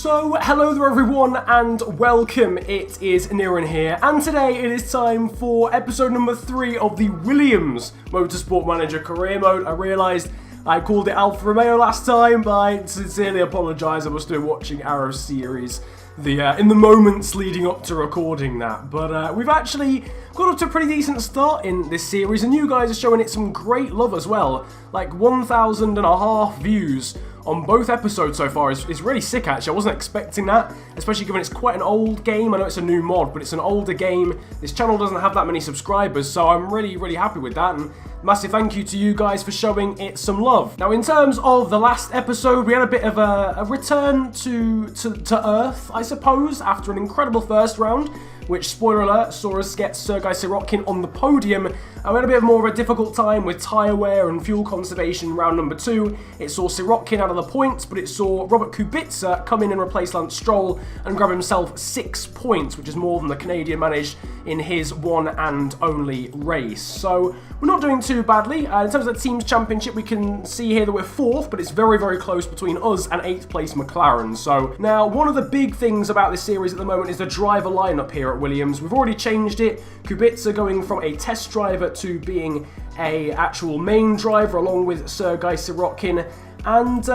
So, hello there everyone and welcome, it is Niran here, and today it is time for episode number 3 of the Williams Motorsport Manager Career Mode. I realised I called it Alfa Romeo last time, but I sincerely apologise. I was still watching Arrow series in the moments leading up to recording that. But we've actually got up to a pretty decent start in this series, and you guys are showing it some great love as well. Like 1,500 views on both episodes so far is really sick actually. I wasn't expecting that, especially given it's quite an old game. I know it's a new mod, but it's an older game. This channel doesn't have that many subscribers, so I'm really happy with that, and massive thank you to you guys for showing it some love. Now, in terms of the last episode, we had a bit of a return to Earth, I suppose, after an incredible first round, which, spoiler alert, saw us get Sergei Sirotkin on the podium. We had a bit more of a difficult time with tyre wear and fuel conservation round number 2. It saw Sirotkin out of the points, but it saw Robert Kubica come in and replace Lance Stroll and grab himself 6 points, which is more than the Canadian managed in his one and only race. So we're not doing too badly. In terms of the Teams Championship, we can see here that we're 4th, but it's very close between us and 8th place McLaren. So now, one of the big things about this series at the moment is the driver lineup here at Williams. We've already changed it. Kubica going from a test driver to being a actual main driver along with Sergei Sirotkin. And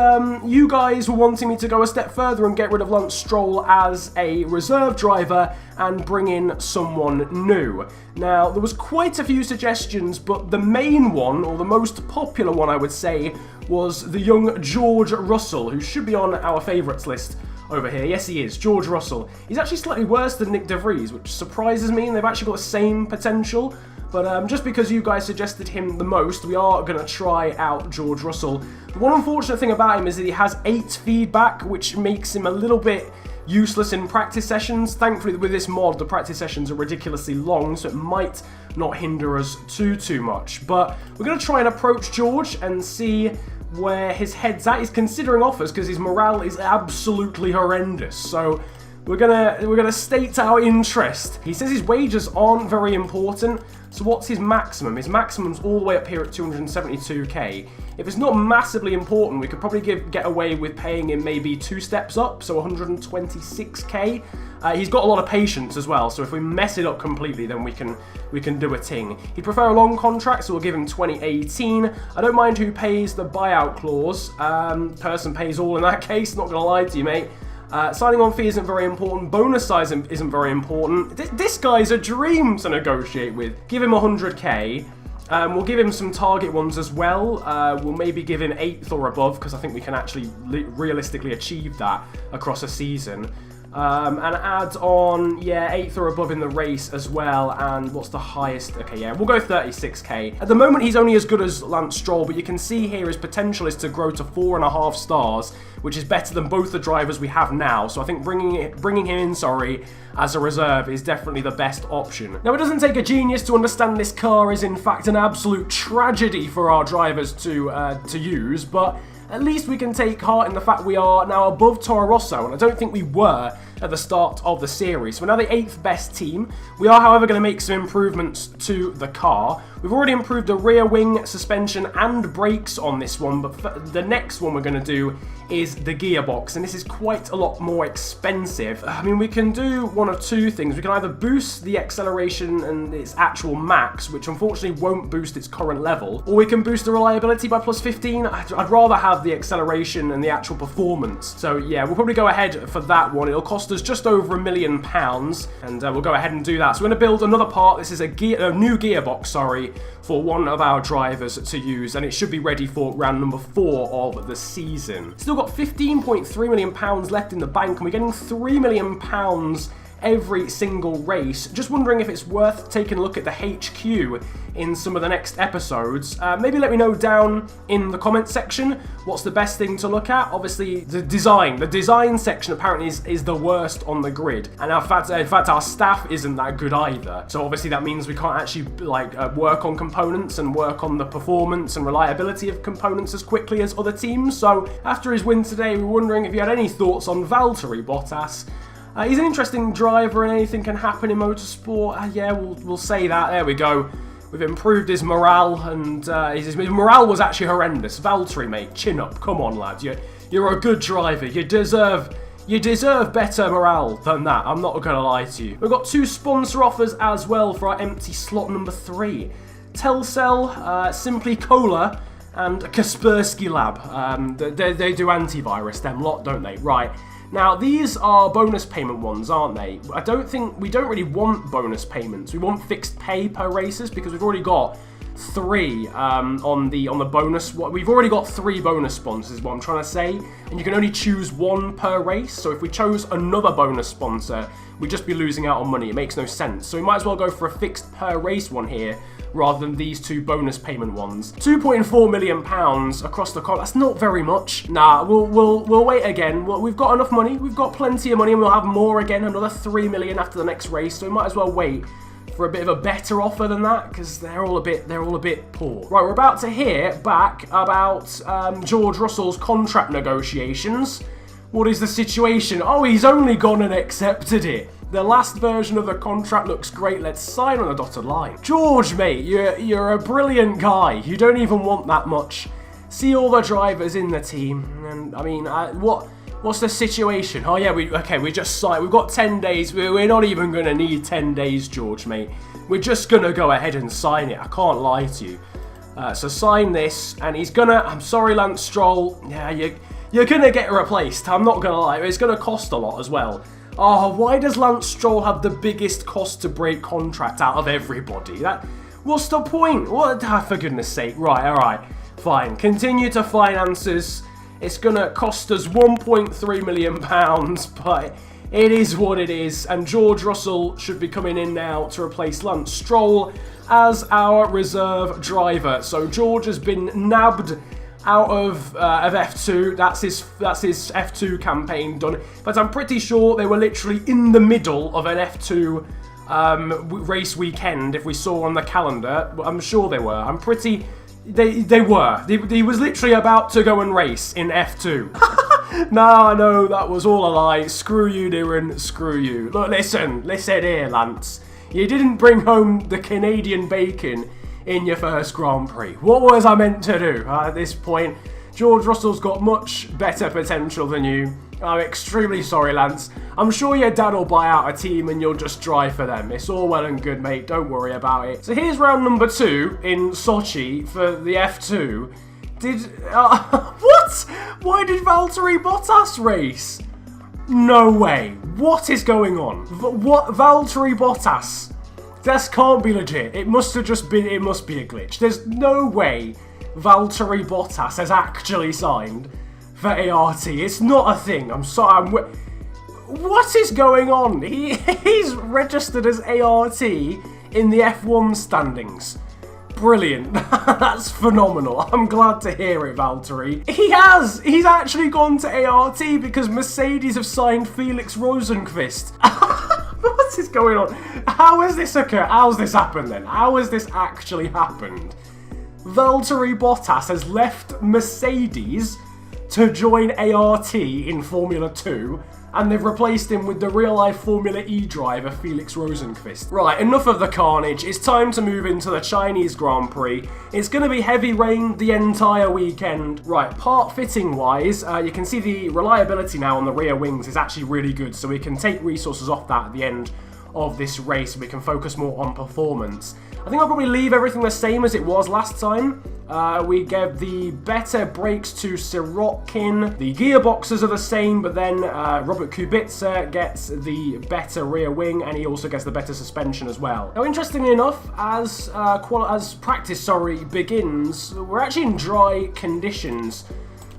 you guys were wanting me to go a step further and get rid of Lance Stroll as a reserve driver and bring in someone new. Now, there was quite a few suggestions, but the main one, or the most popular one I would say, was the young George Russell, who should be on our favourites list over here. Yes, he is, George Russell. He's actually slightly worse than Nick De Vries, which surprises me, and they've actually got the same potential. But just because you guys suggested him the most, we are going to try out George Russell. The one unfortunate thing about him is that he has 8 feedback, which makes him a little bit useless in practice sessions. Thankfully, with this mod, the practice sessions are ridiculously long, so it might not hinder us too much. But we're going to try and approach George and see where his head's at. He's considering offers because his morale is absolutely horrendous. So we're gonna state our interest. He says his wages aren't very important. So what's his maximum? His maximum's all the way up here at 272k. If it's not massively important, we could probably get away with paying him maybe 2 steps up, so 126k. He's got a lot of patience as well, so if we mess it up completely, then we can do a ting. He'd prefer a long contract, so we'll give him 2018. I don't mind who pays the buyout clause. Person pays all in that case, not gonna lie to you, mate. Signing on fee isn't very important. Bonus size isn't very important. This guy's a dream to negotiate with. Give him 100k. We'll give him some target ones as well. We'll maybe give him 8th or above, because I think we can actually realistically achieve that across a season. And add on, yeah, 8th or above in the race as well. And what's the highest? Okay, yeah, we'll go 36k. At the moment, he's only as good as Lance Stroll, but you can see here his potential is to grow to 4.5 stars, which is better than both the drivers we have now. So I think bringing him in, as a reserve is definitely the best option. Now, it doesn't take a genius to understand this car is in fact an absolute tragedy for our drivers to use, but at least we can take heart in the fact we are now above Toro Rosso, and I don't think we were at the start of the series. So we're now the 8th best team. We are, however, going to make some improvements to the car. We've already improved the rear wing, suspension, and brakes on this one, but the next one we're going to do is the gearbox, and this is quite a lot more expensive. I mean, we can do one of two things. We can either boost the acceleration and its actual max, which unfortunately won't boost its current level, or we can boost the reliability by plus 15. I'd rather have the acceleration and the actual performance. So yeah, we'll probably go ahead for that one. It'll cost us just over £1 million, and we'll go ahead and do that. So we're going to build another part. This is a new gearbox, for one of our drivers to use, and it should be ready for round number 4 of the season. Still got £15.3 million left in the bank, and we're getting £3 million every single race. Just wondering if it's worth taking a look at the HQ in some of the next episodes. Maybe let me know down in the comment section what's the best thing to look at. Obviously, the design section apparently is the worst on the grid, and in fact our staff isn't that good either. So obviously that means we can't actually work on components and work on the performance and reliability of components as quickly as other teams. So after his win today, we were wondering if you had any thoughts on Valtteri Bottas. He's an interesting driver, and anything can happen in motorsport. Yeah, we'll say that. There we go. We've improved his morale, and his morale was actually horrendous. Valtteri, mate, chin up. Come on, lads. You're a good driver. You deserve You deserve better morale than that, I'm not gonna lie to you. We've got 2 sponsor offers as well for our empty slot number 3. Telcel, Simply Cola, and Kaspersky Lab. They do antivirus, them lot, don't they? Right. Now, these are bonus payment ones, aren't they? We don't really want bonus payments. We want fixed pay per races because we've already got 3 on the bonus. We've already got 3 bonus sponsors, is what I'm trying to say, and you can only choose 1 per race. So if we chose another bonus sponsor, we'd just be losing out on money. It makes no sense. So we might as well go for a fixed per race one here, rather than these 2 bonus payment ones. £2.4 million across the court. That's not very much. Nah, we'll wait again. We've got enough money. We've got plenty of money, and we'll have more again. Another 3 million after the next race. So we might as well wait for a bit of a better offer than that, because they're all a bit poor. Right, we're about to hear back about George Russell's contract negotiations. What is the situation? Oh, he's only gone and accepted it. The last version of the contract looks great. Let's sign on the dotted line. George, mate, you're a brilliant guy. You don't even want that much. See all the drivers in the team, and I mean, what's the situation? Oh yeah, we just signed. We've got 10 days. We're not even gonna need 10 days, George, mate. We're just gonna go ahead and sign it. I can't lie to you. So sign this, and he's gonna. I'm sorry, Lance Stroll. Yeah, you're gonna get replaced. I'm not gonna lie. It's gonna cost a lot as well. Oh, why does Lance Stroll have the biggest cost to break contract out of everybody? What's the point? What? For goodness sake. Right, alright. Fine. Continue to finances. It's gonna cost us £1.3 million, but it is what it is. And George Russell should be coming in now to replace Lance Stroll as our reserve driver. So George has been nabbed out of F2. That's his F2 campaign done. But I'm pretty sure they were literally in the middle of an F2 race weekend. If we saw on the calendar, I'm sure they were. I'm pretty. They were. He was literally about to go and race in F2. No, that was all a lie. Screw you, Darren. Screw you. Look, listen here, Lance. You didn't bring home the Canadian bacon in your first Grand Prix. What was I meant to do at this point? George Russell's got much better potential than you. I'm extremely sorry, Lance. I'm sure your dad will buy out a team and you'll just drive for them. It's all well and good, mate. Don't worry about it. So here's round number 2 in Sochi for the F2. What? Why did Valtteri Bottas race? No way. What is going on? What? Valtteri Bottas? This can't be legit. It must have just been, it must be a glitch. There's no way Valtteri Bottas has actually signed for ART. It's not a thing. I'm sorry. What is going on? He's registered as ART in the F1 standings. Brilliant. That's phenomenal. I'm glad to hear it, Valtteri. He's actually gone to ART because Mercedes have signed Felix Rosenqvist. What is going on? How has this occurred? How's this happened then? How has this actually happened? Valtteri Bottas has left Mercedes to join ART in Formula 2, and they've replaced him with the real-life Formula E driver, Felix Rosenqvist. Right, enough of the carnage. It's time to move into the Chinese Grand Prix. It's going to be heavy rain the entire weekend. Right, part fitting-wise, you can see the reliability now on the rear wings is actually really good, so we can take resources off that at the end of this race, and we can focus more on performance. I think I'll probably leave everything the same as it was last time. We gave the better brakes to Sirotkin. The gearboxes are the same, but then Robert Kubica gets the better rear wing, and he also gets the better suspension as well. Now, interestingly enough, as practice begins, we're actually in dry conditions.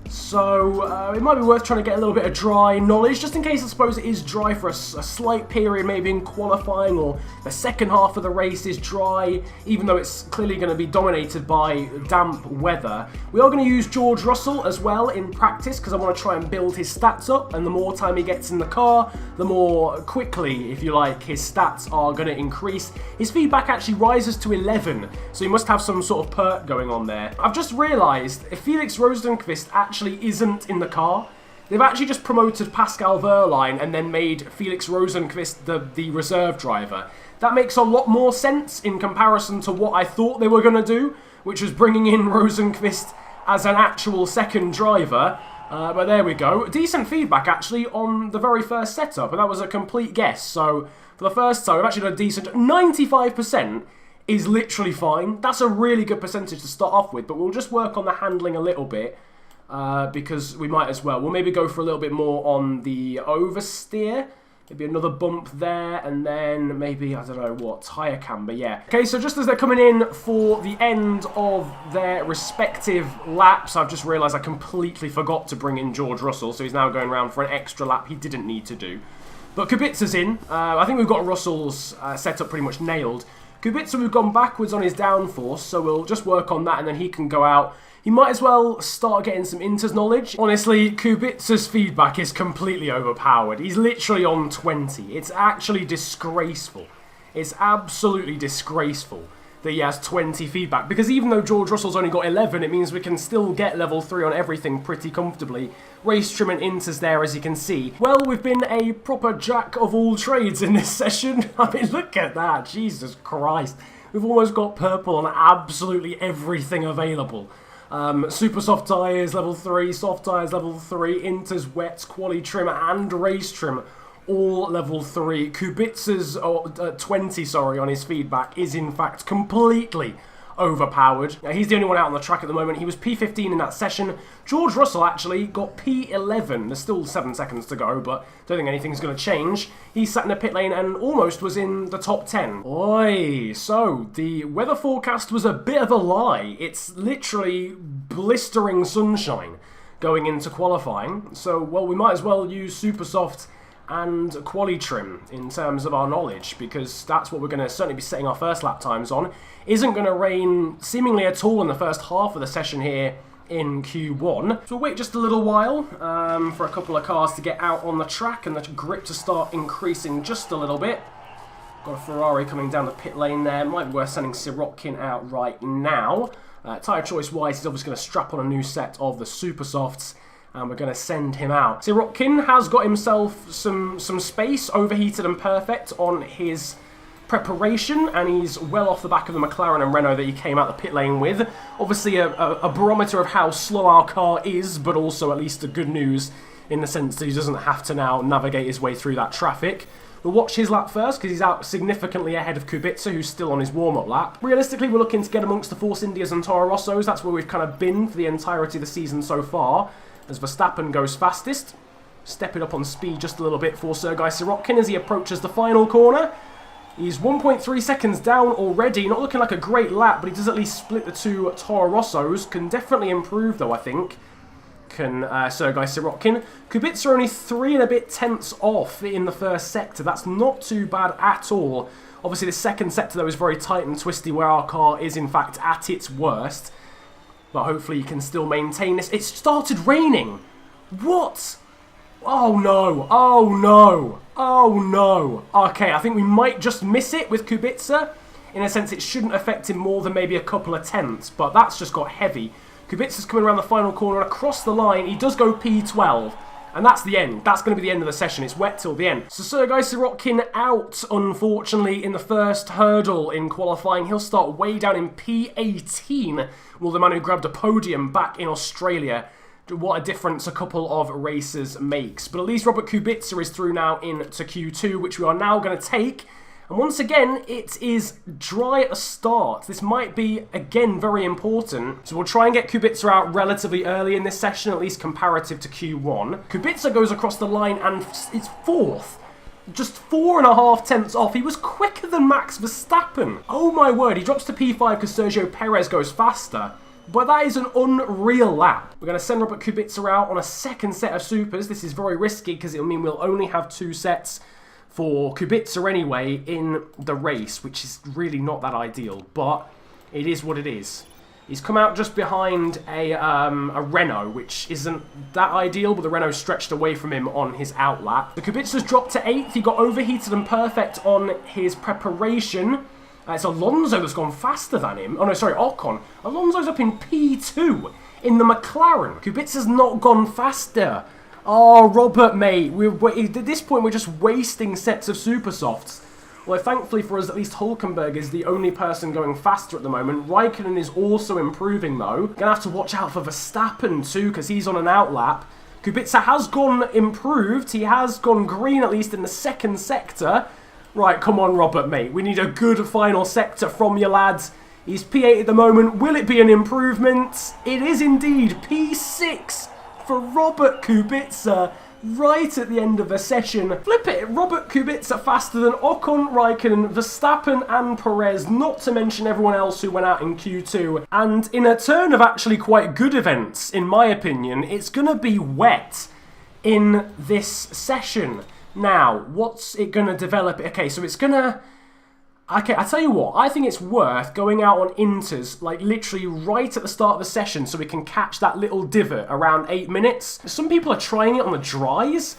So it might be worth trying to get a little bit of dry knowledge, just in case I suppose it is dry for a slight period, maybe in qualifying, or the second half of the race is dry, even though it's clearly going to be dominated by damp weather. We are going to use George Russell as well in practice, because I want to try and build his stats up, and the more time he gets in the car, the more quickly, if you like, his stats are going to increase. His feedback actually rises to 11, so he must have some sort of perk going on there. I've just realised, if Felix Rosenqvist actually isn't in the car, they've actually just promoted Pascal Wehrlein and then made Felix Rosenqvist the reserve driver. That makes a lot more sense in comparison to what I thought they were going to do, which was bringing in Rosenqvist as an actual second driver. But there we go. Decent feedback, actually, on the very first setup, and that was a complete guess. So, for the first time, I've actually done a decent 95% is literally fine. That's a really good percentage to start off with, but we'll just work on the handling a little bit, because we might as well. We'll maybe go for a little bit more on the oversteer. Maybe another bump there, and then maybe, I don't know what, tyre camber, yeah. Okay, so just as they're coming in for the end of their respective laps, I've just realised I completely forgot to bring in George Russell, so he's now going around for an extra lap he didn't need to do. But Kubica's in. I think we've got Russell's setup pretty much nailed. Kubica, we've gone backwards on his downforce, so we'll just work on that, and then he can go out. He might as well start getting some Inters knowledge. Honestly, Kubica's feedback is completely overpowered. He's literally on 20. It's actually disgraceful. It's absolutely disgraceful that he has 20 feedback. Because even though George Russell's only got 11, it means we can still get level 3 on everything pretty comfortably. Race trim and Inters there, as you can see. Well, we've been a proper jack of all trades in this session. I mean, look at that. Jesus Christ. We've almost got purple on absolutely everything available. Super soft tyres, level 3, soft tyres, level 3, Inters, wets, quali trim, and race trim, all level 3. Kubica's 20, sorry, on his feedback is in fact completely overpowered. Now, he's the only one out on the track at the moment. He was P15 in that session. George Russell actually got P11. There's still 7 seconds to go, but don't think anything's going to change. He sat in the pit lane and almost was in the top 10. Oi! So, the weather forecast was a bit of a lie. It's literally blistering sunshine going into qualifying. So, well, we might as well use super soft and quali trim in terms of our knowledge, because that's what we're going to certainly be setting our first lap times on. Isn't going to rain seemingly at all in the first half of the session here in Q1. So we'll wait just a little while for a couple of cars to get out on the track and the grip to start increasing just a little bit. Got a Ferrari coming down the pit lane there. Might be worth sending Sirotkin out right now. Tyre choice wise, he's obviously going to strap on a new set of the Super Softs, and we're going to send him out. Sirotkin has got himself some space, overheated and perfect on his preparation, and he's well off the back of the McLaren and Renault that he came out the pit lane with. Obviously a barometer of how slow our car is, but also at least a good news in the sense that he doesn't have to now navigate his way through that traffic. We'll watch his lap first, because he's out significantly ahead of Kubica, who's still on his warm-up lap. Realistically, we're looking to get amongst the Force Indias and Toro Rossos. That's where we've kind of been for the entirety of the season so far, as Verstappen goes fastest. Stepping up on speed just a little bit for Sergei Sirotkin as he approaches the final corner. He's 1.3 seconds down already. Not looking like a great lap, but he does at least split the two Toro Rossos. Can definitely improve, though, I think. Can Sergei Sirotkin. Kubica only 3 and a bit tenths off in the first sector. That's not too bad at all. Obviously, the second sector, though, is very tight and twisty, where our car is, in fact, at its worst. But hopefully, you can still maintain this. It started raining. What? Oh, no. Oh, no. Oh, no. Okay, I think we might just miss it with Kubica. In a sense, it shouldn't affect him more than maybe a couple of tenths, but that's just got heavy. Kubica's coming around the final corner and across the line. He does go P12, and that's the end. That's going to be the end of the session. It's wet till the end. So Sergei Sirotkin out, unfortunately, in the first hurdle in qualifying. He'll start way down in P18. Well, the man who grabbed a podium back in Australia. What a difference a couple of races makes. But at least Robert Kubica is through now into Q2, which we are now going to take. And once again, it is dry at the start. This might be, again, very important. So we'll try and get Kubica out relatively early in this session, at least comparative to Q1. Kubica goes across the line and it's 4th. Just 4.5 tenths off. He was quicker than Max Verstappen. Oh my word, he drops to P5 because Sergio Perez goes faster. But that is an unreal lap. We're going to send Robert Kubica out on a second set of supers. This is very risky because it'll mean we'll only have 2 sets for Kubica anyway in the race, which is really not that ideal, but it is what it is. He's come out just behind a Renault, which isn't that ideal, but the Renault stretched away from him on his out lap. The Kubica's dropped to 8th. He got overheated and perfect on his preparation. It's Alonso that's gone faster than him. Oh no, sorry, Ocon. Alonso's up in P2 in the McLaren. Kubica's not gone faster. Oh, Robert, mate. At this point, we're just wasting sets of super softs. Well, thankfully for us, at least Hulkenberg is the only person going faster at the moment. Raikkonen is also improving, though. Gonna have to watch out for Verstappen, too, because he's on an outlap. Kubica has gone improved. He has gone green, at least in the second sector. Right, come on, Robert, mate. We need a good final sector from you, lads. He's P8 at the moment. Will it be an improvement? It is indeed P6 for Robert Kubica. Right at the end of the session. Flip it, Robert Kubica faster than Ocon, Raikkonen, Verstappen and Perez, not to mention everyone else who went out in Q2. And in a turn of actually quite good events, in my opinion, it's going to be wet in this session. Now, what's it going to develop? Okay, so it's going to... Okay, I tell you what, I think it's worth going out on inters, like literally right at the start of the session so we can catch that little divot around 8 minutes. Some people are trying it on the dries.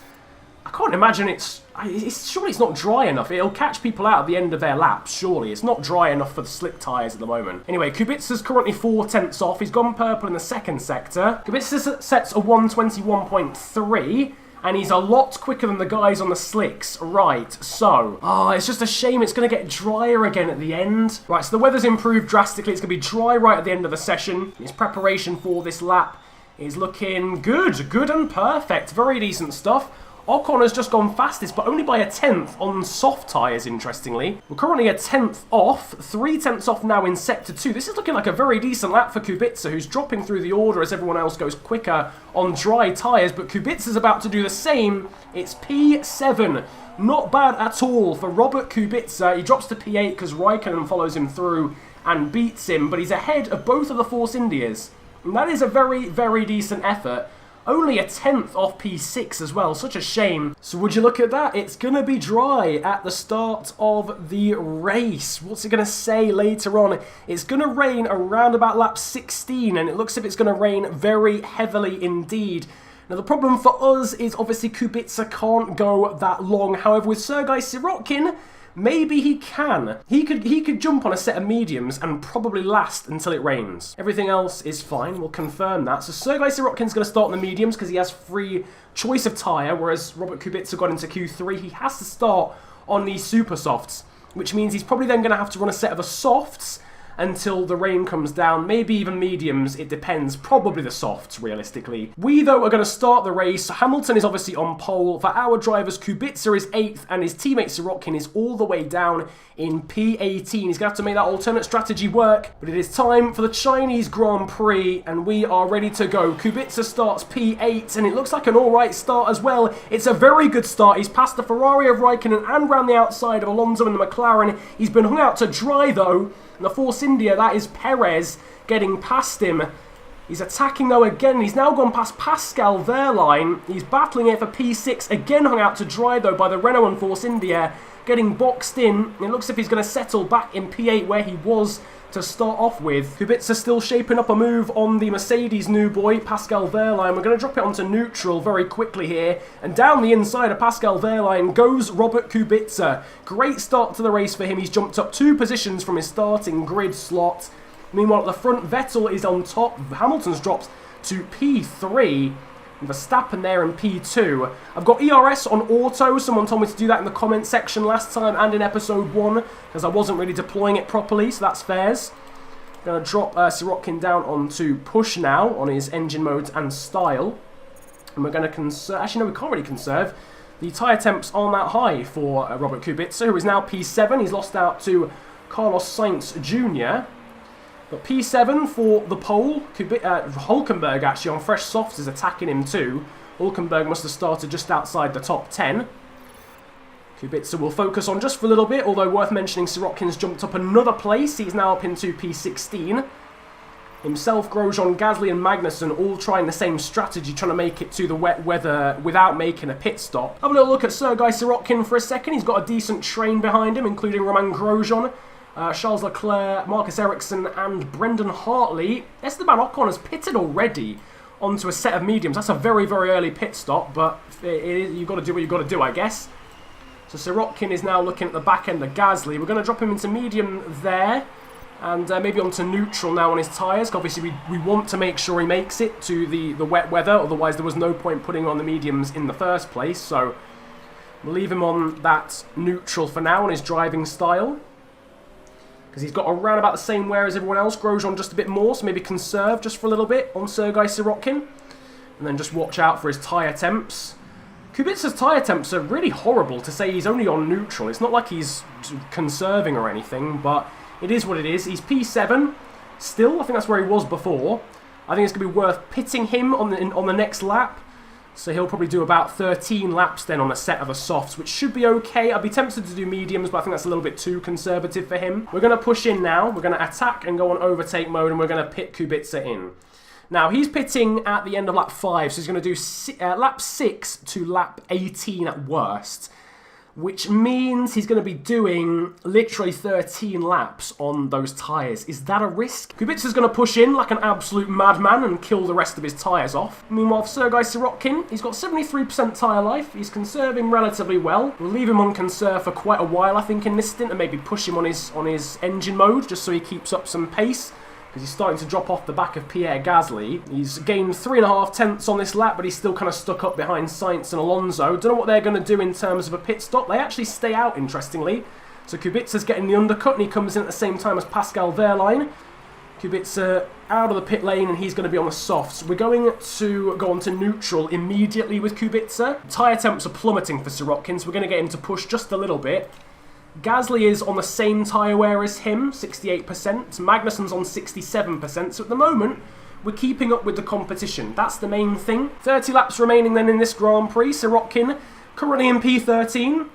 I can't imagine surely it's not dry enough. It'll catch people out at the end of their laps, surely. It's not dry enough for the slick tyres at the moment. Anyway, Kubica's currently 4/10 off. He's gone purple in the second sector. Kubica sets a 121.3. And he's a lot quicker than the guys on the slicks. Right, so... Oh, it's just a shame it's going to get drier again at the end. Right, so the weather's improved drastically. It's going to be dry right at the end of the session. His preparation for this lap is looking good. Good and perfect. Very decent stuff. Ocon has just gone fastest, but only by 1/10 on soft tyres, interestingly. We're currently 1/10 off, 3/10 off now in Sector 2. This is looking like a very decent lap for Kubica, who's dropping through the order as everyone else goes quicker on dry tyres, but Kubica's about to do the same. It's P7. Not bad at all for Robert Kubica. He drops to P8 because Raikkonen follows him through and beats him, but he's ahead of both of the Force Indias. And that is a very, very decent effort. Only 1/10 off P6 as well, such a shame. So would you look at that? It's going to be dry at the start of the race. What's it going to say later on? It's going to rain around about lap 16, and it looks as if it's going to rain very heavily indeed. Now the problem for us is obviously Kubica can't go that long. However, with Sergei Sirotkin, maybe he can. He could jump on a set of mediums and probably last until it rains. Everything else is fine. We'll confirm that. So Sergei Sirotkin's going to start on the mediums because he has free choice of tyre, whereas Robert Kubica got into Q3. He has to start on these super softs, which means he's probably then going to have to run a set of the softs until the rain comes down, maybe even mediums, it depends, probably the softs, realistically. We, though, are going to start the race. Hamilton is obviously on pole. For our drivers, Kubica is 8th, and his teammate Sirotkin is all the way down in P18. He's going to have to make that alternate strategy work, but it is time for the Chinese Grand Prix, and we are ready to go. Kubica starts P8, and it looks like an alright start as well. It's a very good start. He's passed the Ferrari of Raikkonen and round the outside of Alonso and the McLaren. He's been hung out to dry, though. And the Force India, that is Perez getting past him. He's attacking though again. He's now gone past Pascal Wehrlein. He's battling it for P6. Again hung out to dry though by the Renault and Force India. Getting boxed in. It looks as if he's going to settle back in P8 where he was to start off with. Kubica still shaping up a move on the Mercedes new boy, Pascal Wehrlein. We're going to drop it onto neutral very quickly here. And down the inside of Pascal Wehrlein goes Robert Kubica. Great start to the race for him. He's jumped up 2 positions from his starting grid slot. Meanwhile, at the front, Vettel is on top. Hamilton's dropped to P3. Verstappen there in P2. I've got ERS on auto. Someone told me to do that in the comment section last time and in episode 1 because I wasn't really deploying it properly, so that's fairs. Going to drop Sirotkin down onto push now on his engine modes and style. And we're going to conserve... Actually, no, we can't really conserve. The tyre temps aren't that high for Robert Kubica, who is now P7. He's lost out to Carlos Sainz Jr., But P7 for the pole. Hulkenberg actually on fresh softs is attacking him too. Hulkenberg must have started just outside the top 10. Kubica will focus on just for a little bit, although worth mentioning Sirotkin's jumped up another place. He's now up into P16. Himself, Grosjean, Gasly and Magnussen all trying the same strategy, trying to make it to the wet weather without making a pit stop. Have a little look at Sergei Sirotkin for a second. He's got a decent train behind him, including Romain Grosjean, Charles Leclerc, Marcus Ericsson and Brendan Hartley. Esteban Ocon has pitted already onto a set of mediums. That's a very, very early pit stop, but you've got to do what you've got to do, I guess. So Sirotkin is now looking at the back end of Gasly. We're going to drop him into medium there. And maybe onto neutral now on his tyres. Obviously, we want to make sure he makes it to the wet weather. Otherwise, there was no point putting on the mediums in the first place. So We'll leave him on that neutral for now on his driving style. Because he's got around about the same wear as everyone else. Grosjean just a bit more, so maybe conserve just for a little bit on Sergei Sirotkin. And then just watch out for his tyre temps. Kubica's tyre temps are really horrible to say he's only on neutral. It's not like he's conserving or anything, but it is what it is. He's P7 still. I think that's where he was before. I think it's going to be worth pitting him on the next lap. So he'll probably do about 13 laps then on a set of the softs, which should be okay. I'd be tempted to do mediums, but I think that's a little bit too conservative for him. We're going to push in now. We're going to attack and go on overtake mode, and we're going to pit Kubica in. Now, he's pitting at the end of lap 5, so he's going to do lap 6 to lap 18 at worst, which means he's going to be doing literally 13 laps on those tyres. Is that a risk? Kubica's going to push in like an absolute madman and kill the rest of his tyres off. Meanwhile, for Sergei Sirotkin, he's got 73% tyre life. He's conserving relatively well. We'll leave him on conserve for quite a while, I think, in this stint, and maybe push him on his engine mode, just so he keeps up some pace. Because he's starting to drop off the back of Pierre Gasly. He's gained 3.5 tenths on this lap, but he's still kind of stuck up behind Sainz and Alonso. Don't know what they're going to do in terms of a pit stop. They actually stay out, interestingly. So Kubica's getting the undercut, and he comes in at the same time as Pascal Wehrlein. Kubica out of the pit lane, and he's going to be on the softs. We're going to go on to neutral immediately with Kubica. Tyre temps are plummeting for Sirotkin, so we're going to get him to push just a little bit. Gasly is on the same tyre wear as him, 68%. Magnussen's on 67%. So at the moment, we're keeping up with the competition. That's the main thing. 30 laps remaining then in this Grand Prix. Sirotkin currently in P13.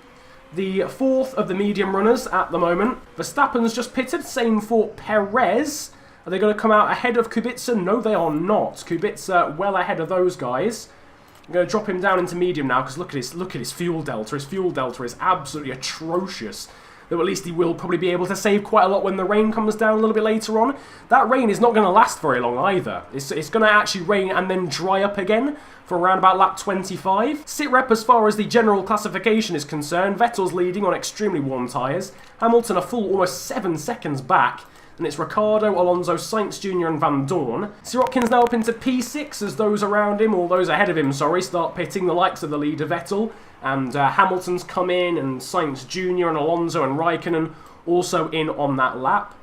The 4th of the medium runners at the moment. Verstappen's just pitted. Same for Perez. Are they going to come out ahead of Kubica? No, they are not. Kubica well ahead of those guys. I'm going to drop him down into medium now because look at his fuel delta. His fuel delta is absolutely atrocious. Though at least he will probably be able to save quite a lot when the rain comes down a little bit later on. That rain is not going to last very long either. It's going to actually rain and then dry up again for around about lap 25. Sitrep, as far as the general classification is concerned, Vettel's leading on extremely warm tyres. Hamilton a full almost 7 seconds back. And it's Ricciardo, Alonso, Sainz Jr. and Van Dorn. Sirotkin's now up into P6 as those around him, or those ahead of him, sorry, start pitting the likes of the leader Vettel. And Hamilton's come in, and Sainz Jr. and Alonso and Raikkonen also in on that lap.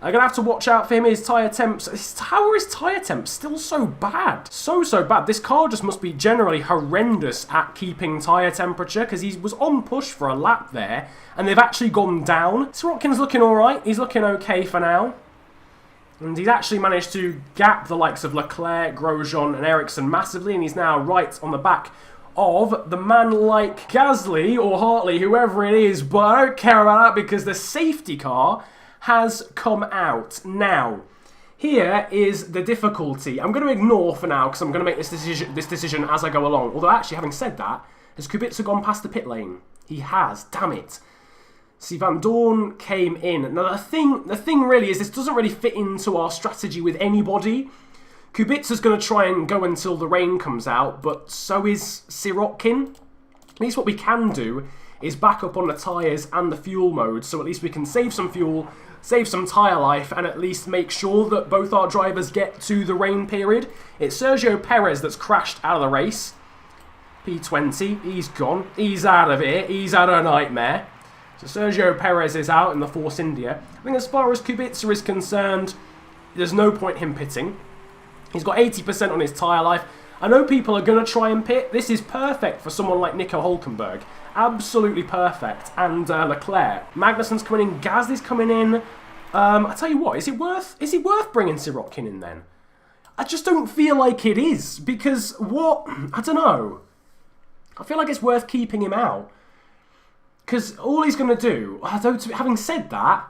I'm going to have to watch out for him. His tyre temps... How are his tyre temps still so bad? So bad. This car just must be generally horrendous at keeping tyre temperature, because he was on push for a lap there, and they've actually gone down. Sirotkin's looking alright. He's looking okay for now. And he's actually managed to gap the likes of Leclerc, Grosjean and Ericsson massively, and he's now right on the back of the man like Gasly or Hartley, whoever it is, but I don't care about that because the safety car has come out. Now, here is the difficulty. I'm going to ignore for now because I'm going to make this decision as I go along. Although, actually, having said that, has Kubica gone past the pit lane? He has. Damn it. See, Van Dorn came in. Now, the thing really is this doesn't really fit into our strategy with anybody. Kubica's going to try and go until the rain comes out, but so is Sirotkin. At least what we can do is back up on the tyres and the fuel mode, so at least we can save some fuel, save some tyre life, and at least make sure that both our drivers get to the rain period. It's Sergio Perez that's crashed out of the race. P20, he's gone. He's out of here. He's had a nightmare. So Sergio Perez is out in the Force India. I think as far as Kubica is concerned, there's no point him pitting. He's got 80% on his tyre life. I know people are going to try and pit. This is perfect for someone like Nico Hülkenberg. Absolutely perfect. And Leclerc. Magnussen's coming in. Gasly's coming in. I tell you what, is it worth bringing Sirotkin in then? I just don't feel like it is. Because what? I don't know. I feel like it's worth keeping him out. Because all he's going to do, having said that,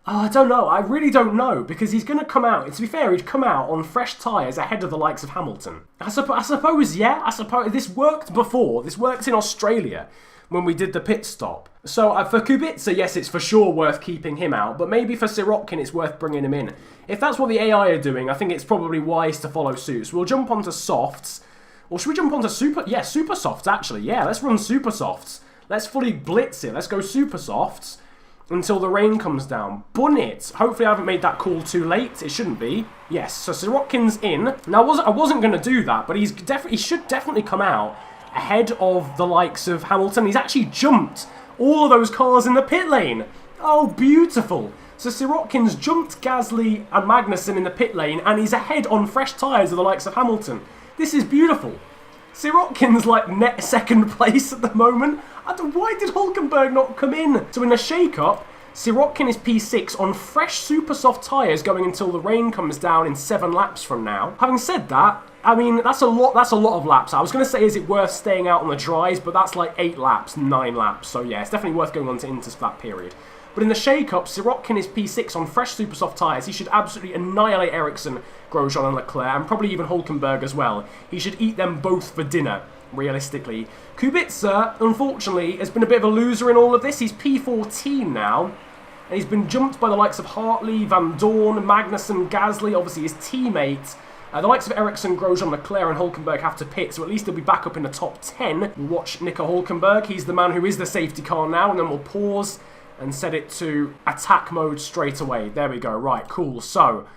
I don't know. I really don't know. Because he's going to come out. To be fair, he'd come out on fresh tyres ahead of the likes of Hamilton. I suppose, yeah. I suppose this worked before. This worked in Australia when we did the pit stop. So for Kubica, yes, it's for sure worth keeping him out. But maybe for Sirotkin, it's worth bringing him in. If that's what the AI are doing, I think it's probably wise to follow suit. So we'll jump onto softs. Or should we jump onto super? Yeah, super softs, actually. Yeah, let's run super softs. Let's fully blitz it. Let's go super softs until the rain comes down. Bun it. Hopefully I haven't made that call too late. It shouldn't be. Yes, so Sirotkin's in. Now, I wasn't going to do that, but he should definitely come out ahead of the likes of Hamilton. He's actually jumped all of those cars in the pit lane. Oh, beautiful. So Sirotkin's jumped Gasly and Magnussen in the pit lane, and he's ahead on fresh tyres of the likes of Hamilton. This is beautiful. Sirotkin's like net second place at the moment. Why did Hulkenberg not come in? So in the shake-up, Sirotkin is P6 on fresh super soft tyres going until the rain comes down in 7 laps from now. Having said that, I mean, that's a lot of laps. I was going to say, is it worth staying out on the dries, but that's like 8 laps, 9 laps. So yeah, it's definitely worth going on to Inters for that period. But in the shake-up, Sirotkin is P6 on fresh super soft tyres. He should absolutely annihilate Ericsson, Grosjean and Leclerc, and probably even Hulkenberg as well. He should eat them both for dinner, realistically. Kubica, unfortunately, has been a bit of a loser in all of this. He's P14 now, and he's been jumped by the likes of Hartley, Van Dorn, Magnussen, Gasly, obviously his teammate. The likes of Ericsson, Grosjean, Leclerc and Hulkenberg have to pit, so at least he'll be back up in the top 10. We'll watch Nico Hulkenberg. He's the man who is the safety car now, and then we'll pause and set it to attack mode straight away. There we go. Right, cool. So,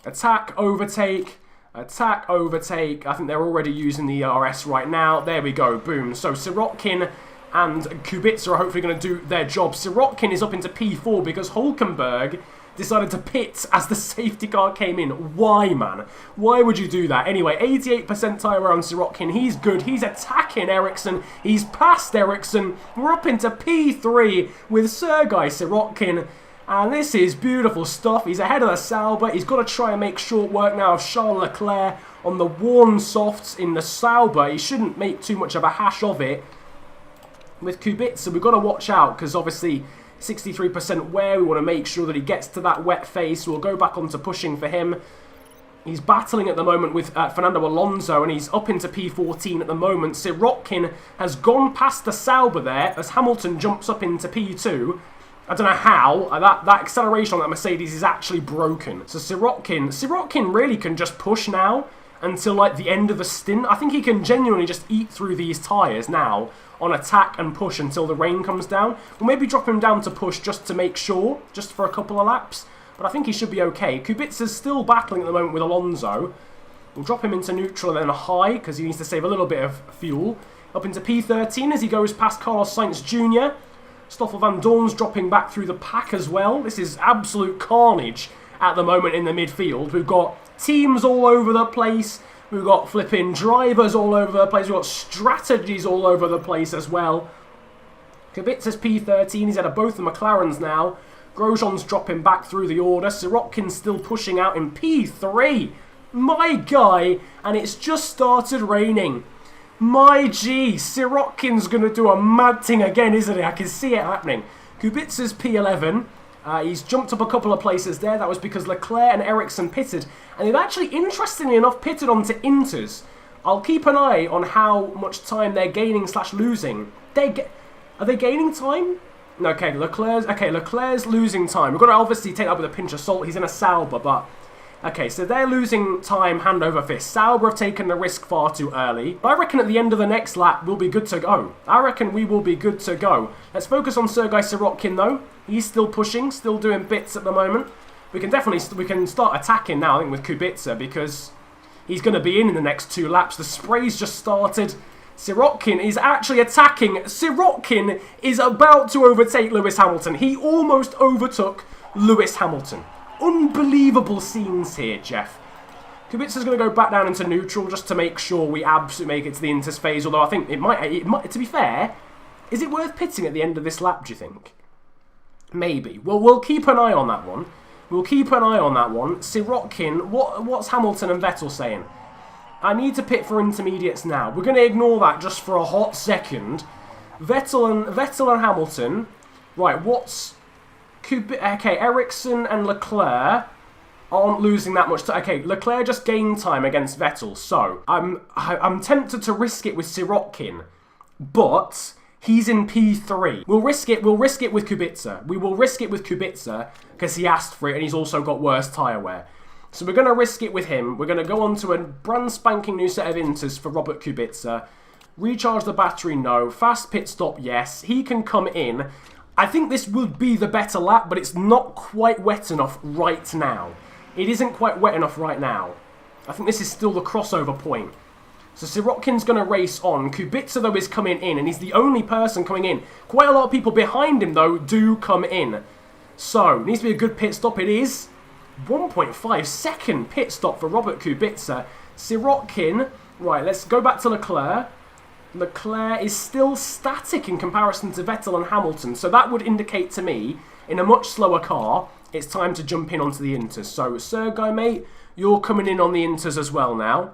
attack, overtake, attack, overtake. I think they're already using the ERS right now. There we go. Boom. So, Sirotkin and Kubica are hopefully going to do their job. Sirotkin is up into P4 because Hulkenberg decided to pit as the safety car came in. Why, man? Why would you do that? Anyway, 88% tyre around Sirotkin. He's good. He's attacking Ericsson. He's past Ericsson. We're up into P3 with Sergei Sirotkin. And this is beautiful stuff. He's ahead of the Sauber. He's got to try and make short work now of Charles Leclerc on the worn softs in the Sauber. He shouldn't make too much of a hash of it. With Kubica, we've got to watch out because obviously 63% wear. We want to make sure that he gets to that wet phase, so we'll go back onto pushing for him. He's battling at the moment with Fernando Alonso, and he's up into P14 at the moment. Sirotkin has gone past the Sauber there as Hamilton jumps up into P2. I don't know how. That acceleration on that Mercedes is actually broken. So Sirotkin really can just push now until like the end of the stint. I think he can genuinely just eat through these tyres now on attack and push until the rain comes down. We'll maybe drop him down to push just to make sure, just for a couple of laps. But I think he should be okay. Kubica's still battling at the moment with Alonso. We'll drop him into neutral and then a high because he needs to save a little bit of fuel. Up into P13 as he goes past Carlos Sainz Jr. Stoffel Van Dorn's dropping back through the pack as well. This is absolute carnage at the moment in the midfield. We've got teams all over the place. We've got flipping drivers all over the place. We've got strategies all over the place as well. Kubica's P13. He's out of both the McLarens now. Grosjean's dropping back through the order. Sirotkin's still pushing out in P3. My guy. And it's just started raining. My G. Sirotkin's going to do a mad thing again, isn't he? I can see it happening. Kubica's P11. He's jumped up a couple of places there. That was because Leclerc and Ericsson pitted. And they've actually, interestingly enough, pitted onto Inters. I'll keep an eye on how much time they're gaining / losing. Are they gaining time? No, okay, Leclerc's losing time. We've got to obviously take that with a pinch of salt. He's in a Sauber, but... Okay, so they're losing time hand over fist. Sauber have taken the risk far too early. But I reckon at the end of the next lap, we'll be good to go. I reckon we will be good to go. Let's focus on Sergei Sirotkin, though. He's still pushing, still doing bits at the moment. We can start attacking now, I think, with Kubica, because he's going to be in the next 2 laps. The spray's just started. Sirotkin is actually attacking. Sirotkin is about to overtake Lewis Hamilton. He almost overtook Lewis Hamilton. Unbelievable scenes here, Jeff. Kubica's going to go back down into neutral just to make sure we absolutely make it to the Inters phase. Although I think it might. To be fair, is it worth pitting at the end of this lap, do you think? Maybe. Well, we'll keep an eye on that one. Sirotkin, what's Hamilton and Vettel saying? I need to pit for intermediates now. We're going to ignore that just for a hot second. Vettel and Hamilton. Right, what's... Okay, Ericsson and Leclerc aren't losing that much time. Okay, Leclerc just gained time against Vettel, so I'm tempted to risk it with Sirotkin, but he's in P3. We'll risk it with Kubica. We will risk it with Kubica because he asked for it and he's also got worse tyre wear. So we're going to risk it with him. We're going to go on to a brand spanking new set of Inters for Robert Kubica. Recharge the battery, no. Fast pit stop, yes. He can come in. I think this would be the better lap, but it's not quite wet enough right now. It isn't quite wet enough right now. I think this is still the crossover point. So Sirotkin's going to race on. Kubica, though, is coming in, and he's the only person coming in. Quite a lot of people behind him, though, do come in. So, needs to be a good pit stop. It is 1.5 second pit stop for Robert Kubica. Sirotkin, right, let's go back to Leclerc. Leclerc is still static in comparison to Vettel and Hamilton, so that would indicate to me, in a much slower car, it's time to jump in onto the Inters. So, Sergei, mate, you're coming in on the Inters as well now.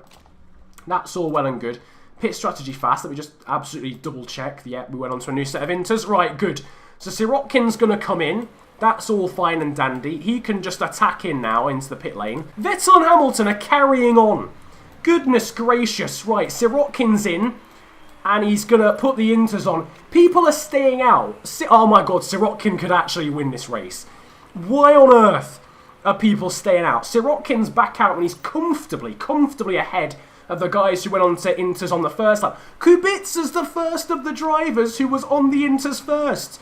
That's all well and good. Pit strategy fast. Let me just absolutely double check. Yeah, we went on to a new set of Inters. Right, good. So Sirotkin's going to come in. That's all fine and dandy. He can just attack in now into the pit lane. Vettel and Hamilton are carrying on. Goodness gracious. Right, Sirotkin's in. And he's going to put the Inters on. People are staying out. Oh my god, Sirotkin could actually win this race. Why on earth are people staying out? Sirotkin's back out and he's comfortably ahead of the guys who went on to Inters on the first lap. Kubica's the first of the drivers who was on the Inters first.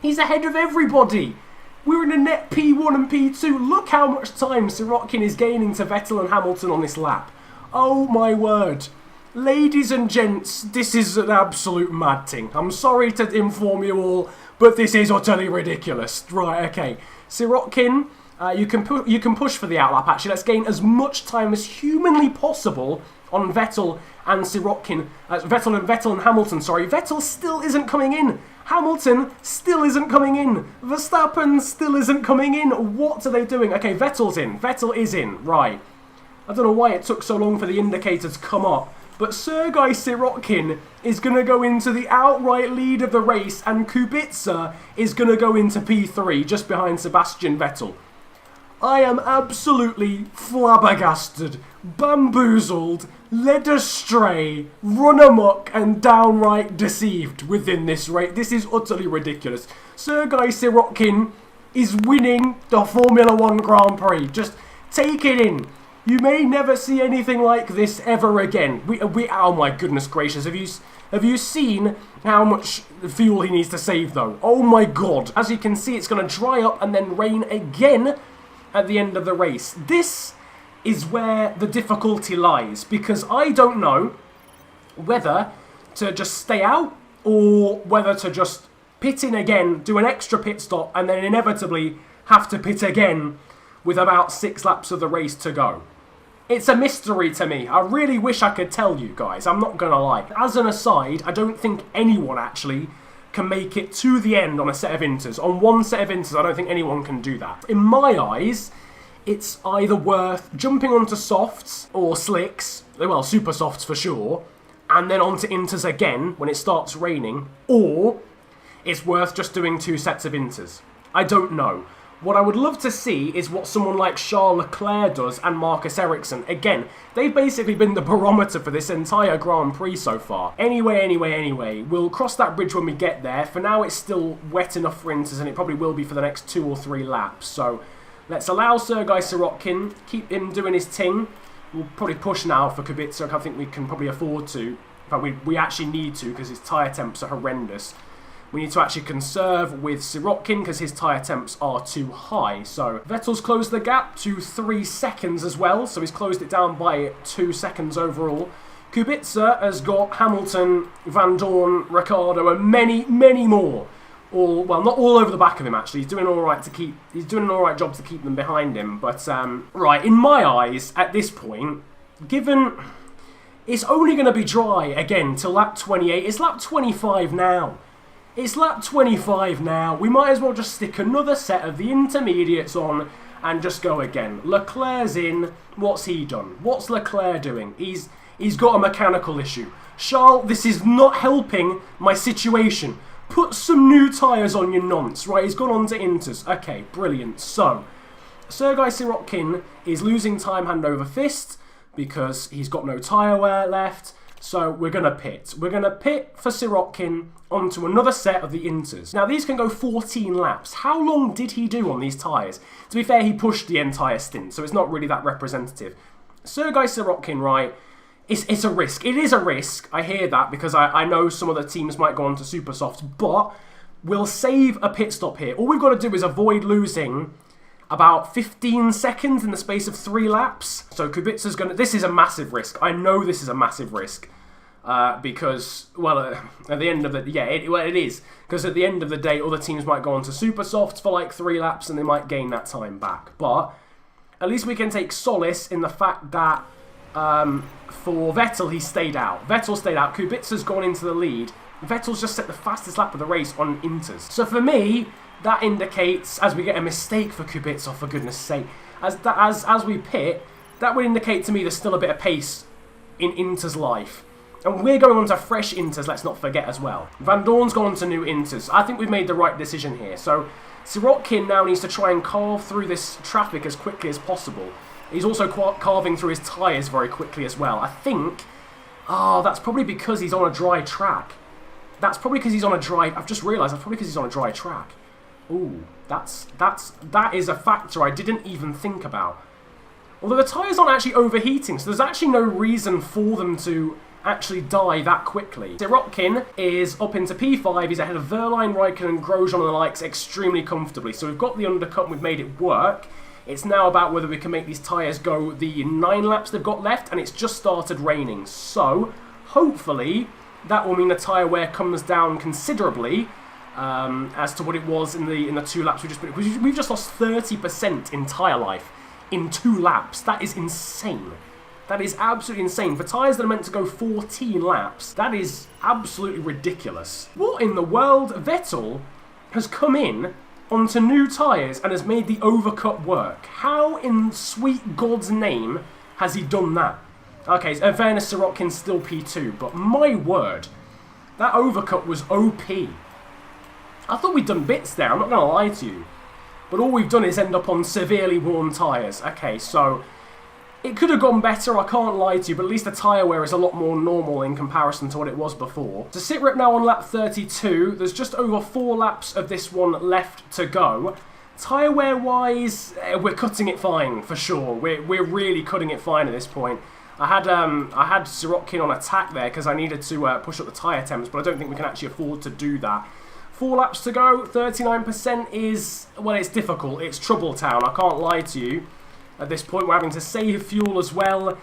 He's ahead of everybody. We're in a net P1 and P2. Look how much time Sirotkin is gaining to Vettel and Hamilton on this lap. Oh my word. Ladies and gents, this is an absolute mad thing. I'm sorry to inform you all, but this is utterly ridiculous. Right, okay. Sirotkin, you can push for the outlap, actually. Let's gain as much time as humanly possible on Vettel and Sirotkin. Vettel and Hamilton, sorry. Vettel still isn't coming in. Hamilton still isn't coming in. Verstappen still isn't coming in. What are they doing? Okay, Vettel's in. Vettel is in. Right. I don't know why it took so long for the indicator to come up. But Sergei Sirotkin is going to go into the outright lead of the race, and Kubica is going to go into P3 just behind Sebastian Vettel. I am absolutely flabbergasted, bamboozled, led astray, run amok, and downright deceived within this race. This is utterly ridiculous. Sergei Sirotkin is winning the Formula 1 Grand Prix. Just take it in. You may never see anything like this ever again. Oh my goodness gracious, have you seen how much fuel he needs to save though? Oh my god. As you can see, it's going to dry up and then rain again at the end of the race. This is where the difficulty lies, because I don't know whether to just stay out or whether to just pit in again, do an extra pit stop, and then inevitably have to pit again with about 6 laps of the race to go. It's a mystery to me. I really wish I could tell you guys. I'm not going to lie. As an aside, I don't think anyone actually can make it to the end on a set of Inters. On one set of Inters, I don't think anyone can do that. In my eyes, it's either worth jumping onto softs or slicks, well, super softs for sure, and then onto Inters again when it starts raining, or it's worth just doing 2 sets of Inters. I don't know. What I would love to see is what someone like Charles Leclerc does and Marcus Ericsson. Again, they've basically been the barometer for this entire Grand Prix so far. Anyway, we'll cross that bridge when we get there. For now, it's still wet enough for Inters, and it probably will be for the next 2 or 3 laps. So let's allow Sergei Sirotkin, keep him doing his thing. We'll probably push now for Kubica. I think we can probably afford to. In fact, we actually need to, because his tyre temps are horrendous. We need to actually conserve with Sirotkin because his tyre temps are too high. So Vettel's closed the gap to 3 seconds as well. So he's closed it down by 2 seconds overall. Kubica has got Hamilton, Van Dorn, Ricciardo, and many more. Well, not all over the back of him actually. He's doing all right he's doing an all right job to keep them behind him. But right, in my eyes, at this point, given it's only going to be dry again till lap 28. It's lap 25 now. It's lap 25 now. We might as well just stick another set of the intermediates on and just go again. Leclerc's in. What's he done? What's Leclerc doing? He's got a mechanical issue. Charles, this is not helping my situation. Put some new tyres on your nonce. Right, he's gone on to Inters. Okay, brilliant. So, Sergei Sirotkin is losing time hand over fist because he's got no tyre wear left. So we're going to pit. We're going to pit for Sirotkin onto another set of the Inters. Now, these can go 14 laps. How long did he do on these tyres? To be fair, he pushed the entire stint, so it's not really that representative. Sergei Sirotkin, right, it's a risk. It is a risk. I hear that because I know some of the teams might go on to super softs, but we'll save a pit stop here. All we've got to do is avoid losing about 15 seconds in the space of 3 laps. So Kubica's going to... This is a massive risk. I know this is a massive risk. Because, well, at the end of the... Yeah, it is. Because at the end of the day, other teams might go on to super softs for like 3 laps and they might gain that time back. But at least we can take solace in the fact that for Vettel, he stayed out. Vettel stayed out. Kubica's gone into the lead. Vettel's just set the fastest lap of the race on Inters. So for me, that indicates, as we get a mistake for Kubica, for goodness sake, as we pit, that would indicate to me there's still a bit of pace in Inter's life. And we're going on to fresh Inters, let's not forget as well. Van Dorn's gone on to new Inters. I think we've made the right decision here. So Sirotkin now needs to try and carve through this traffic as quickly as possible. He's also carving through his tyres very quickly as well. I think, that's probably because he's on a dry track. That's probably because he's on a dry... I've just realised that's probably because he's on a dry track. Ooh, that is a factor I didn't even think about. Although the tyres aren't actually overheating, so there's actually no reason for them to actually die that quickly. Sirotkin is up into P5. He's ahead of Verline, Raikkonen, and Grosjean and the likes extremely comfortably. So we've got the undercut and we've made it work. It's now about whether we can make these tyres go the 9 laps they've got left, and it's just started raining. So, hopefully, that will mean the tyre wear comes down considerably as to what it was in the 2 laps we just put. We've just lost 30% in tyre life in 2 laps. That is insane. That is absolutely insane. For tyres that are meant to go 14 laps, that is absolutely ridiculous. What in the world? Vettel has come in onto new tyres and has made the overcut work. How in sweet God's name has he done that? Okay, so in fairness, Sirotkin's still P2, but my word, that overcut was OP. I thought we'd done bits there, I'm not going to lie to you. But all we've done is end up on severely worn tyres. Okay, so it could have gone better, I can't lie to you, but at least the tyre wear is a lot more normal in comparison to what it was before. So Sitrep now on lap 32. There's just over 4 laps of this one left to go. Tyre wear wise, we're cutting it fine for sure. We're really cutting it fine at this point. I had Sirotkin on attack there because I needed to push up the tyre temps, but I don't think we can actually afford to do that. 4 laps to go, 39% is, well, it's difficult. It's trouble town, I can't lie to you. At this point, we're having to save fuel as well.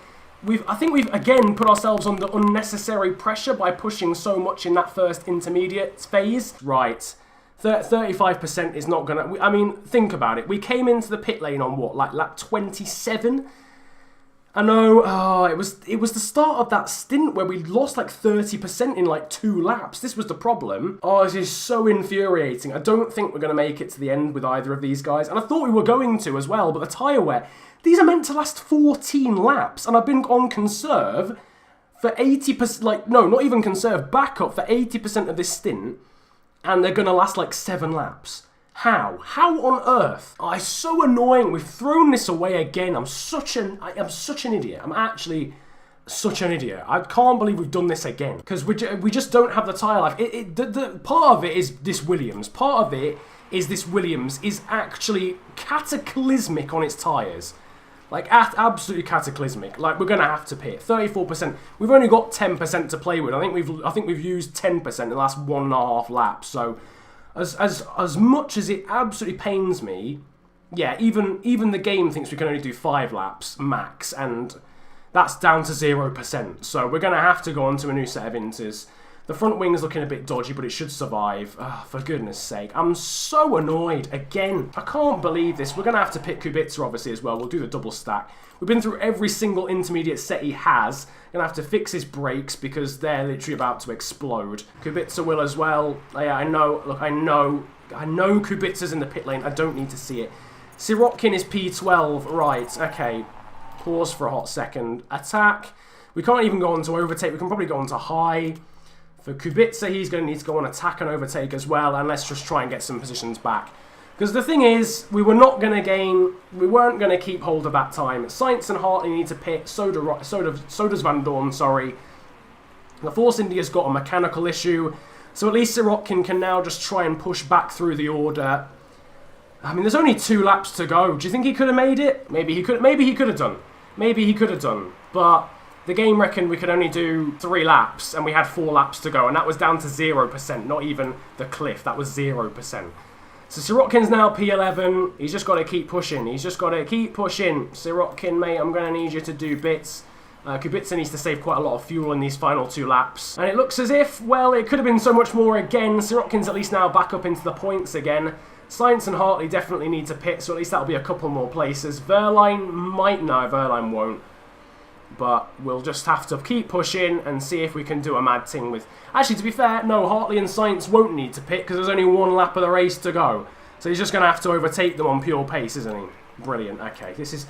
I think we've, again, put ourselves under unnecessary pressure by pushing so much in that first intermediate phase. Right. 35% is not going to... I mean, think about it. We came into the pit lane on what, like lap 27? I know, it was the start of that stint where we lost like 30% in like 2 laps. This was the problem. Oh, this is so infuriating. I don't think we're going to make it to the end with either of these guys. And I thought we were going to as well, but the tyre wear... These are meant to last 14 laps, and I've been on conserve for 80%... Like, no, not even conserve, backup for 80% of this stint, and they're going to last like 7 laps. How? How on earth? Oh, it's so annoying. We've thrown this away again. I'm such an idiot. I'm actually such an idiot. I can't believe we've done this again. Because we just don't have the tyre life. Part of it is this Williams. Part of it is this Williams is actually cataclysmic on its tyres. Like, absolutely cataclysmic. Like, we're going to have to pit. 34%. We've only got 10% to play with. I think we've used 10% in the last 1.5 laps. So... As much as it absolutely pains me, yeah, even the game thinks we can only do 5 laps max, and that's down to 0%. So we're going to have to go on to a new set of inters. The front wing's looking a bit dodgy, but it should survive. Oh, for goodness sake. I'm so annoyed. Again, I can't believe this. We're going to have to pick Kubica, obviously, as well. We'll do the double stack. We've been through every single intermediate set he has. Going to have to fix his brakes because they're literally about to explode. Kubica will as well. Yeah, I know. Look, I know Kubica's in the pit lane. I don't need to see it. Sirotkin is P12. Right, okay. Pause for a hot second. Attack. We can't even go on to overtake. We can probably go on to high. For Kubica, he's going to need to go on attack and overtake as well, and let's just try and get some positions back. Because the thing is, we weren't going to keep hold of that time. Sainz and Hartley need to pit, so does Van Dorn, sorry. The Force India's got a mechanical issue, so at least Sirotkin can now just try and push back through the order. I mean, there's only 2 laps to go. Do you think he could have made it? Maybe he could have done. Maybe he could have done, but... The game reckoned we could only do 3 laps, and we had 4 laps to go, and that was down to 0%, not even the cliff, that was 0%. So Sirotkin's now P11. He's just got to keep pushing. He's just got to keep pushing. Sirotkin, mate, I'm going to need you to do bits. Kubica needs to save quite a lot of fuel in these final 2 laps. And it looks as if, well, it could have been so much more again. Sirotkin's at least now back up into the points again. Sainz and Hartley definitely need to pit, so at least that'll be a couple more places. Verline might, no, Verline won't. But we'll just have to keep pushing and see if we can do a mad thing with... Actually, to be fair, no, Hartley and Sainz won't need to pit because there's only 1 lap of the race to go. So he's just going to have to overtake them on pure pace, isn't he? Brilliant. Okay, this is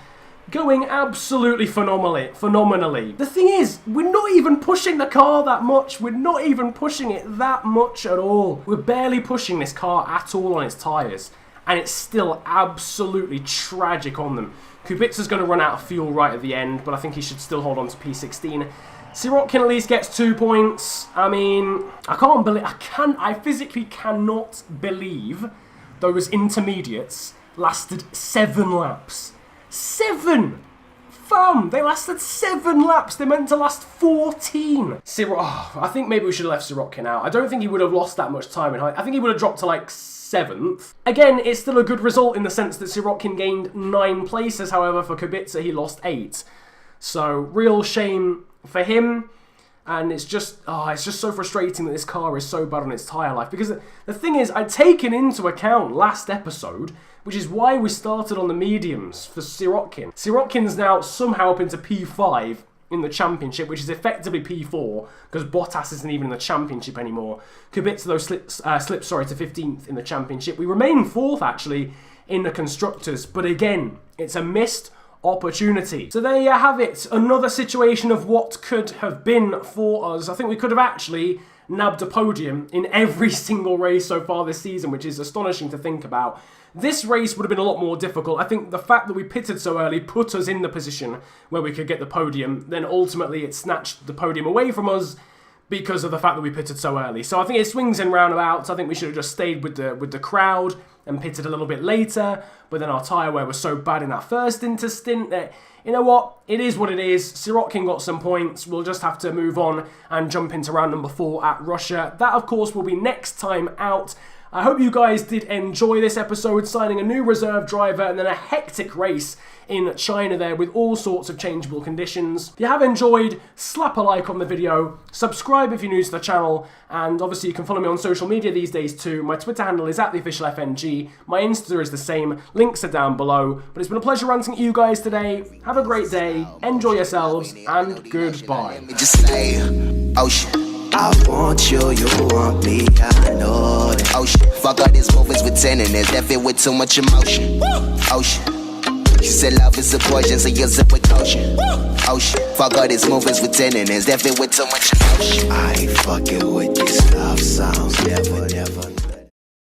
going absolutely phenomenally. The thing is, we're not even pushing the car that much. We're not even pushing it that much at all. We're barely pushing this car at all on its tyres. And it's still absolutely tragic on them. Kubica's going to run out of fuel right at the end, but I think he should still hold on to P16. Sirotkin at least gets 2 points. I mean, I physically cannot believe those intermediates lasted 7 laps. 7! Fam! They lasted 7 laps. They're meant to last 14. I think maybe we should have left Sirotkin out. I don't think he would have lost that much time in height. I think he would have dropped to like 7th. Again, it's still a good result in the sense that Sirotkin gained 9 places. However, for Kubica, he lost 8. So, real shame for him. And it's just so frustrating that this car is so bad on its tyre life. Because the thing is, I'd taken into account last episode, which is why we started on the mediums for Sirotkin. Sirotkin's now somehow up into P5 in the championship, which is effectively P4, because Bottas isn't even in the championship anymore. Kubica, though, slips to 15th in the championship. We remain 4th, actually, in the Constructors. But again, it's a missed opportunity. So there you have it. Another situation of what could have been for us. I think we could have actually nabbed a podium in every single race so far this season, which is astonishing to think about. This race would have been a lot more difficult. I think the fact that we pitted so early put us in the position where we could get the podium. Then ultimately it snatched the podium away from us because of the fact that we pitted so early. So I think it swings and roundabouts. I think we should have just stayed with the crowd and pitted a little bit later. But then our tyre wear was so bad in that first stint that, you know what, it is what it is. Sirotkin got some points. We'll just have to move on and jump into round number 4 at Russia. That, of course, will be next time out. I hope you guys did enjoy this episode, signing a new reserve driver and then a hectic race in China there with all sorts of changeable conditions. If you have enjoyed, slap a like on the video, subscribe if you're new to the channel, and obviously you can follow me on social media these days too. My Twitter handle is @theofficialfng, my Insta is the same, links are down below. But it's been a pleasure ranting at you guys today. Have a great day, enjoy yourselves, and goodbye. I want you, you want me, I know that. Oh shit, fuck all these movies with tenderness, that fit with too much emotion. Oh shit, she said love is a poison, so use it with caution. Oh shit, fuck all these movies with tenderness, that fit with too much emotion. I ain't fucking with these love songs, never.